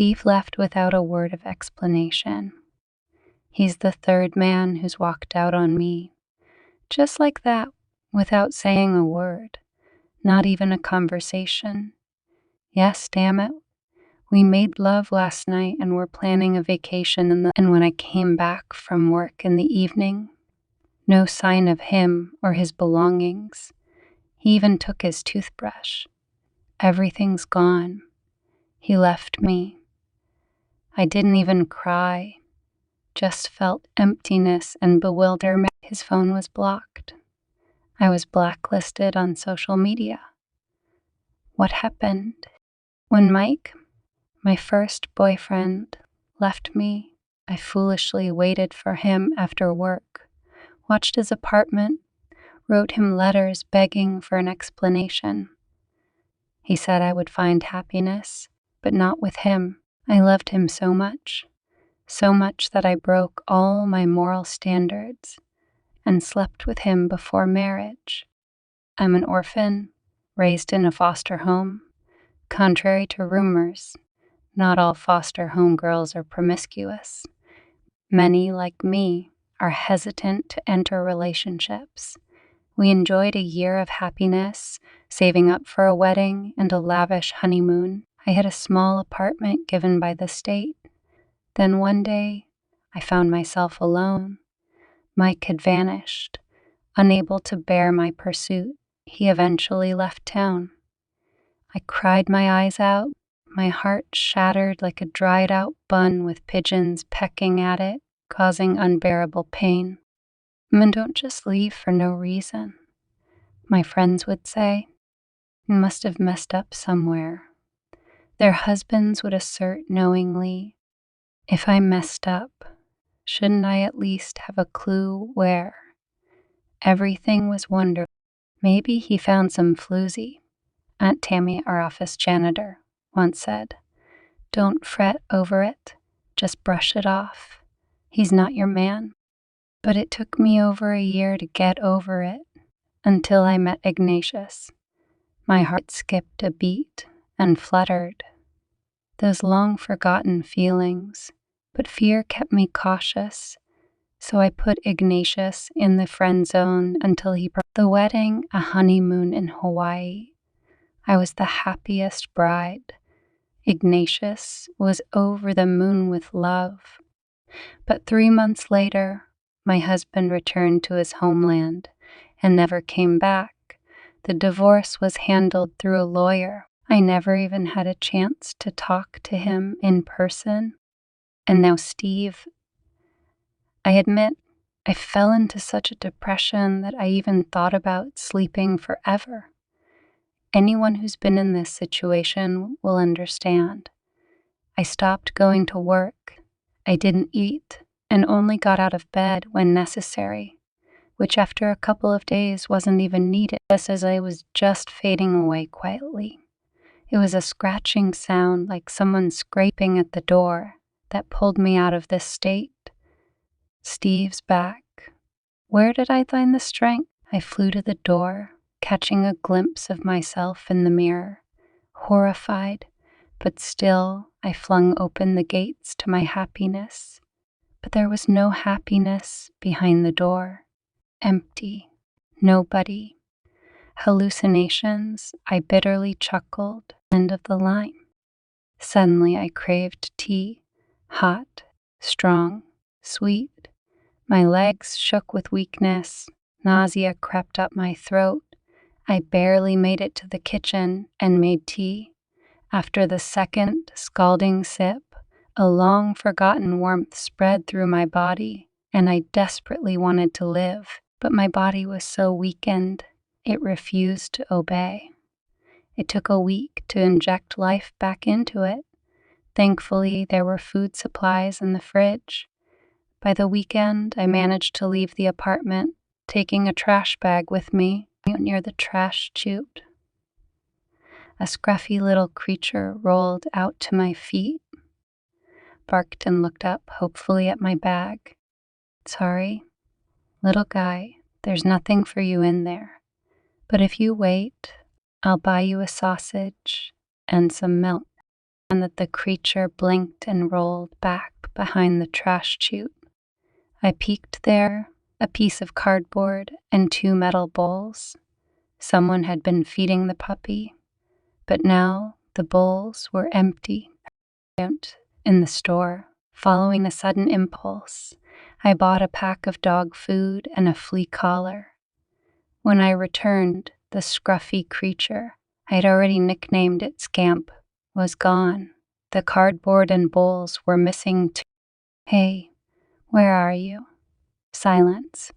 Steve left without a word of explanation. He's the third man who's walked out on me. Just like that, without saying a word, not even a conversation. Yes, damn it. We made love last night and were planning a vacation and when I came back from work in the evening, no sign of him or his belongings. He even took his toothbrush. Everything's gone. He left me. I didn't even cry, just felt emptiness and bewilderment. His phone was blocked. I was blacklisted on social media. What happened? When Mike, my first boyfriend, left me, I foolishly waited for him after work, watched his apartment, wrote him letters begging for an explanation. He said I would find happiness, but not with him. I loved him so much that I broke all my moral standards and slept with him before marriage. I'm an orphan, raised in a foster home. Contrary to rumors, not all foster home girls are promiscuous. Many, like me, are hesitant to enter relationships. We enjoyed a year of happiness, saving up for a wedding and a lavish honeymoon. I had a small apartment given by the state. Then one day, I found myself alone. Mike had vanished, unable to bear my pursuit. He eventually left town. I cried my eyes out, my heart shattered like a dried-out bun with pigeons pecking at it, causing unbearable pain. Men don't just leave for no reason. My friends would say, you must have messed up somewhere. Their husbands would assert knowingly, if I messed up, shouldn't I at least have a clue where? Everything was wonderful. Maybe he found some floozy. Aunt Tammy, our office janitor, once said, don't fret over it, just brush it off. He's not your man. But it took me over a year to get over it, until I met Ignatius. My heart skipped a beat and fluttered. Those long-forgotten feelings, but fear kept me cautious, so I put Ignatius in the friend zone until he brought the wedding, a honeymoon in Hawaii. I was the happiest bride. Ignatius was over the moon with love. But 3 months later, my husband returned to his homeland and never came back. The divorce was handled through a lawyer. I never even had a chance to talk to him in person. And now Steve, I admit, I fell into such a depression that I even thought about sleeping forever. Anyone who's been in this situation will understand. I stopped going to work. I didn't eat and only got out of bed when necessary, which after a couple of days wasn't even needed, just as I was just fading away quietly. It was a scratching sound like someone scraping at the door that pulled me out of this state. Steve's back. Where did I find the strength? I flew to the door, catching a glimpse of myself in the mirror. Horrified, but still, I flung open the gates to my happiness. But there was no happiness behind the door. Empty. Nobody. Hallucinations, I bitterly chuckled. End of the line. Suddenly I craved tea. Hot, strong, sweet. My legs shook with weakness. Nausea crept up my throat. I barely made it to the kitchen and made tea. After the second scalding sip, a long-forgotten warmth spread through my body, and I desperately wanted to live, but my body was so weakened, it refused to obey. It took a week to inject life back into it. Thankfully, there were food supplies in the fridge. By the weekend, I managed to leave the apartment, taking a trash bag with me near the trash chute. A scruffy little creature rolled out to my feet, barked and looked up hopefully at my bag. Sorry, little guy, there's nothing for you in there. But if you wait, I'll buy you a sausage and some milk. and that the creature blinked and rolled back behind the trash chute. I peeked there, a piece of cardboard and 2 metal bowls. Someone had been feeding the puppy, but now the bowls were empty. In the store, following a sudden impulse, I bought a pack of dog food and a flea collar. When I returned, the scruffy creature I'd already nicknamed it Scamp was gone. The cardboard and bowls were missing too. "Hey, where are you?" Silence.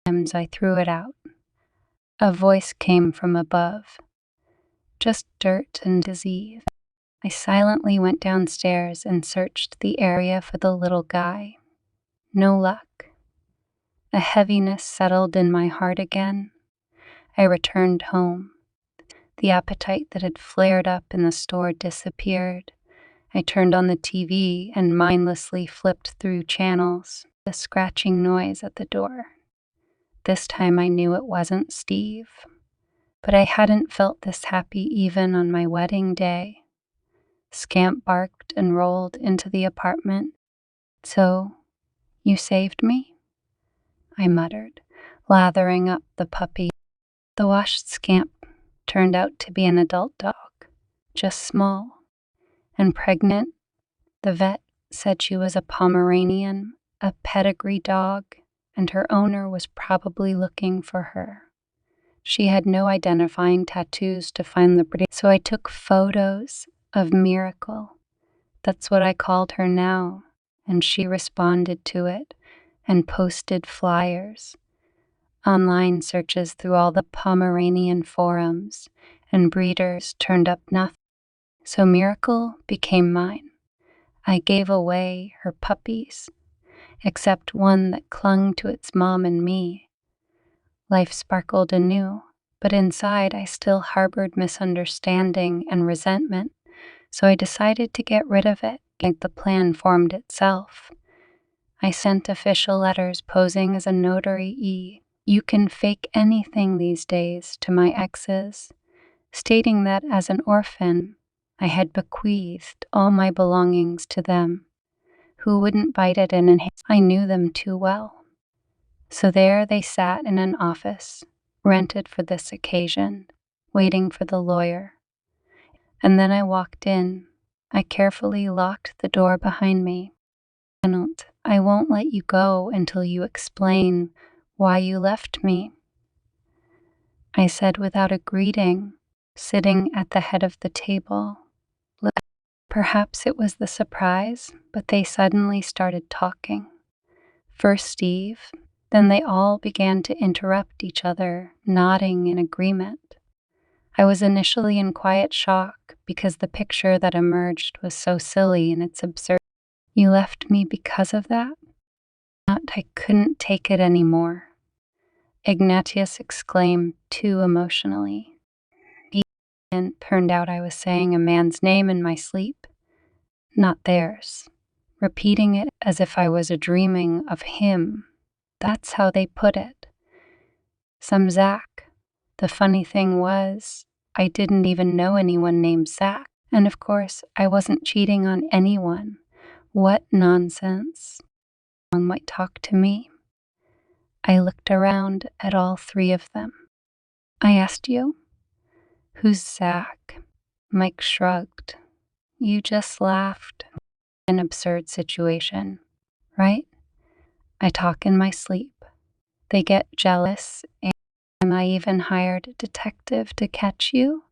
I threw it out. A voice came from above. "Just dirt and disease." I silently went downstairs and searched the area for the little guy. No luck. A heaviness settled in my heart again. I returned home. The appetite that had flared up in the store disappeared. I turned on the TV and mindlessly flipped through channels. A scratching noise at the door. This time I knew it wasn't Steve, but I hadn't felt this happy even on my wedding day. Scamp barked and rolled into the apartment. "So, you saved me?" I muttered, lathering up the puppy. The washed Scamp turned out to be an adult dog, just small and pregnant. The vet said she was a Pomeranian, a pedigree dog, and her owner was probably looking for her. She had no identifying tattoos to find the breed, so I took photos of Miracle. That's what I called her now, and she responded to it and posted flyers. Online searches through all the Pomeranian forums, and breeders turned up nothing. So Miracle became mine. I gave away her puppies, except one that clung to its mom and me. Life sparkled anew, but inside I still harbored misunderstanding and resentment, so I decided to get rid of it, and the plan formed itself. I sent official letters posing as a notary you can fake anything these days to my exes, stating that as an orphan, I had bequeathed all my belongings to them, who wouldn't bite it in and I knew them too well. So there they sat in an office, rented for this occasion, waiting for the lawyer. And then I walked in. I carefully locked the door behind me. "I won't let you go until you explain why you left me," I said without a greeting, sitting at the head of the table. Perhaps it was the surprise, but they suddenly started talking. First Steve, then they all began to interrupt each other, nodding in agreement. I was initially in quiet shock because the picture that emerged was so silly in its absurd. "You left me because of that?" I couldn't take it anymore," Ignatius exclaimed too emotionally. It turned out I was saying a man's name in my sleep, not theirs, repeating it as if I was dreaming of him. That's how they put it. Some Zach. The funny thing was, I didn't even know anyone named Zach, and of course, I wasn't cheating on anyone. What nonsense. Someone might talk to me. I looked around at all 3 of them. "I asked you, who's Zach?" Mike shrugged. "You just laughed. An absurd situation, right? I talk in my sleep. They get jealous, and I even hired a detective to catch you."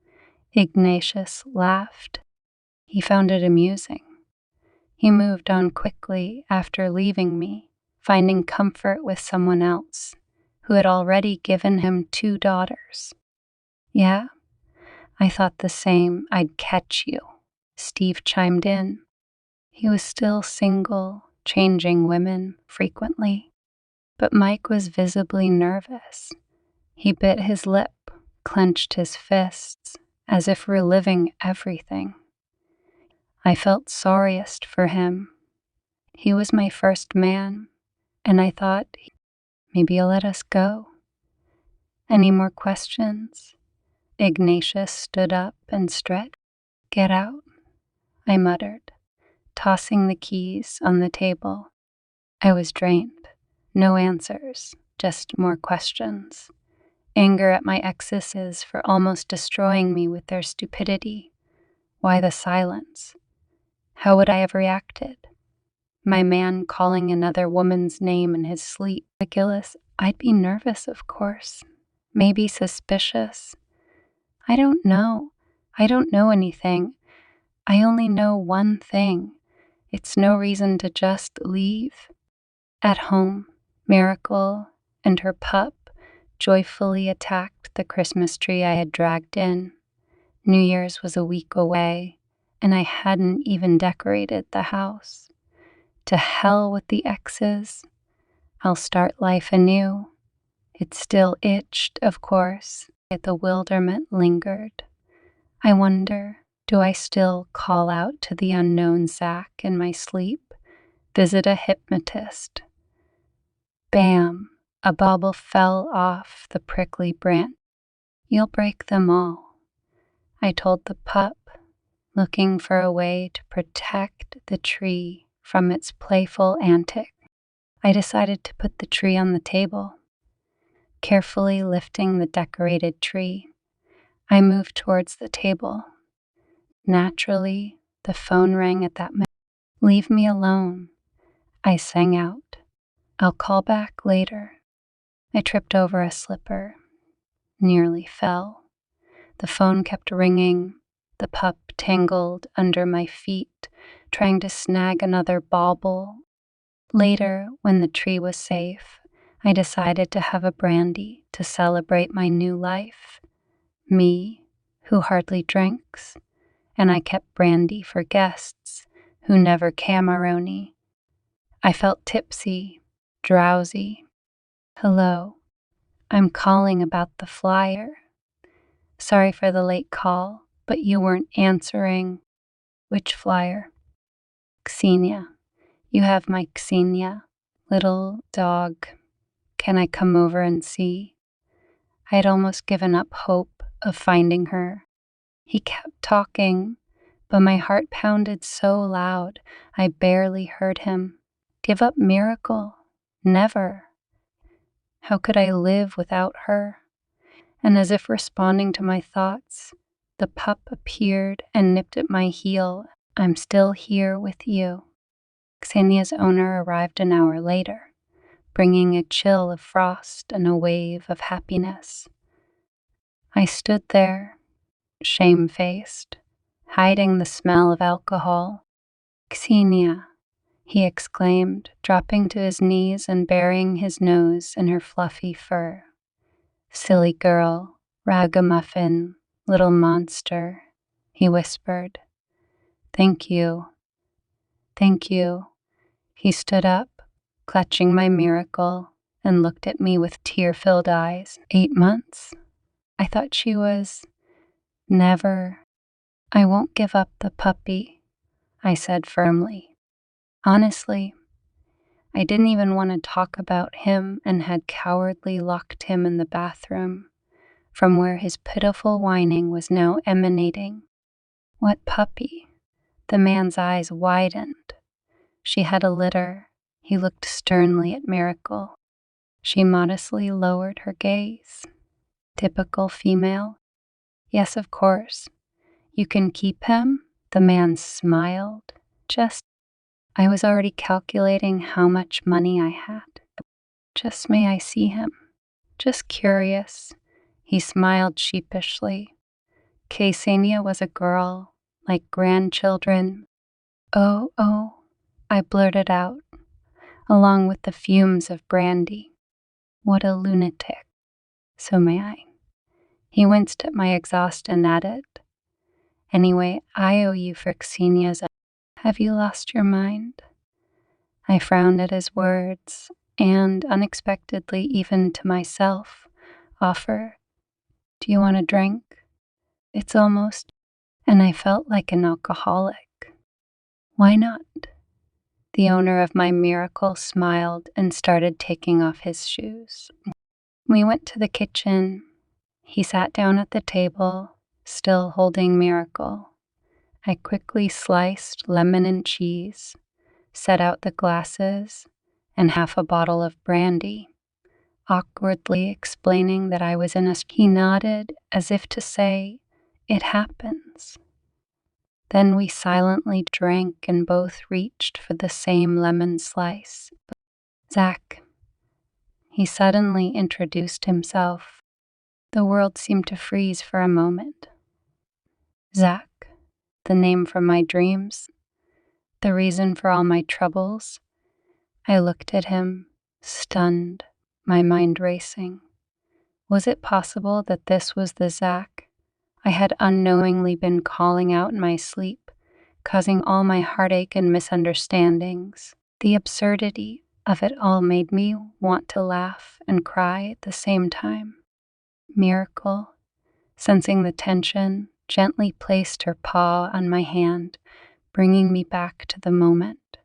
Ignatius laughed. He found it amusing. He moved on quickly after leaving me, finding comfort with someone else who had already given him 2 daughters. "Yeah, I thought the same. I'd catch you," Steve chimed in. He was still single, changing women frequently, but Mike was visibly nervous. He bit his lip, clenched his fists, as if reliving everything. I felt sorriest for him. He was my first man, and I thought, maybe he'll let us go. "Any more questions?" Ignatius stood up and stretched. "Get out?" I muttered, tossing the keys on the table. I was drained. No answers, just more questions. Anger at my exes for almost destroying me with their stupidity. Why the silence? How would I have reacted? My man calling another woman's name in his sleep. Ridiculous. I'd be nervous, of course. Maybe suspicious. I don't know. I don't know anything. I only know one thing. It's no reason to just leave. At home, Miracle and her pup joyfully attacked the Christmas tree I had dragged in. New Year's was a week away, and I hadn't even decorated the house. To hell with the exes. I'll start life anew. It still itched, of course, yet the bewilderment lingered. I wonder, do I still call out to the unknown Zach in my sleep? Visit a hypnotist? Bam! A bauble fell off the prickly branch. You'll break them all, I told the pup, looking for a way to protect the tree from its playful antics. I decided to put the tree on the table. Carefully lifting the decorated tree, I moved towards the table. Naturally, the phone rang at that moment. Leave me alone, I sang out. I'll call back later. I tripped over a slipper, nearly fell. The phone kept ringing, the pup tangled under my feet, trying to snag another bauble. Later, when the tree was safe, I decided to have a brandy to celebrate my new life. Me, who hardly drinks, and I kept brandy for guests who never camaroni. I felt tipsy, drowsy. Hello, I'm calling about the flyer. Sorry for the late call, but you weren't answering. Which flyer? Xenia. You have my Xenia, little dog. Can I come over and see? I had almost given up hope of finding her. He kept talking, but my heart pounded so loud I barely heard him. Give up Miracle? Never. How could I live without her? And as if responding to my thoughts, the pup appeared and nipped at my heel. I'm still here with you. Xenia's owner arrived an hour later, bringing a chill of frost and a wave of happiness. I stood there, shame-faced, hiding the smell of alcohol. Xenia, he exclaimed, dropping to his knees and burying his nose in her fluffy fur. Silly girl, ragamuffin, little monster, he whispered. Thank you. Thank you. He stood up, clutching my Miracle, and looked at me with tear-filled eyes. 8 months? I thought she was... Never. I won't give up the puppy, I said firmly. Honestly, I didn't even want to talk about him and had cowardly locked him in the bathroom, from where his pitiful whining was now emanating. What puppy? The man's eyes widened. She had a litter. He looked sternly at Miracle. She modestly lowered her gaze. Typical female. Yes, of course. You can keep him? The man smiled. I was already calculating how much money I had. Just may I see him? Just curious. He smiled sheepishly. Ksenia was a girl, like grandchildren. Oh, I blurted out, along with the fumes of brandy. What a lunatic. So may I? He winced at my exhaust and added, Anyway, I owe you for Xenia's. Have you lost your mind? I frowned at his words, and unexpectedly, even to myself, offered, Do you want a drink? It's almost, and I felt like an alcoholic. Why not? The owner of my Miracle smiled and started taking off his shoes. We went to the kitchen. He sat down at the table, still holding Miracle. I quickly sliced lemon and cheese, set out the glasses, and half a bottle of brandy, awkwardly explaining that I was in a... He nodded as if to say, "It happens." Then we silently drank and both reached for the same lemon slice. "Zach," he suddenly introduced himself. The world seemed to freeze for a moment. Zach, the name from my dreams, the reason for all my troubles. I looked at him, stunned, my mind racing. Was it possible that this was the Zach I had unknowingly been calling out in my sleep, causing all my heartache and misunderstandings? The absurdity of it all made me want to laugh and cry at the same time. Miracle, sensing the tension, gently placed her paw on my hand, bringing me back to the moment.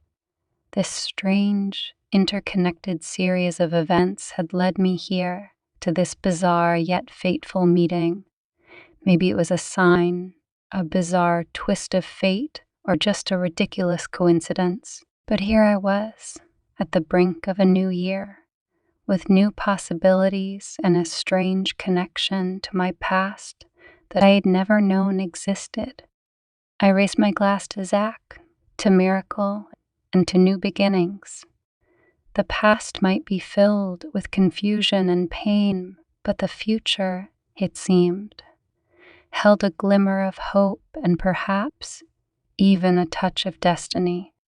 This strange, interconnected series of events had led me here, to this bizarre yet fateful meeting. Maybe it was a sign, a bizarre twist of fate, or just a ridiculous coincidence. But here I was, at the brink of a new year, with new possibilities and a strange connection to my past that I had never known existed. I raised my glass to Zach, to miracle, and to new beginnings. The past might be filled with confusion and pain, but the future, it seemed, held a glimmer of hope and perhaps even a touch of destiny.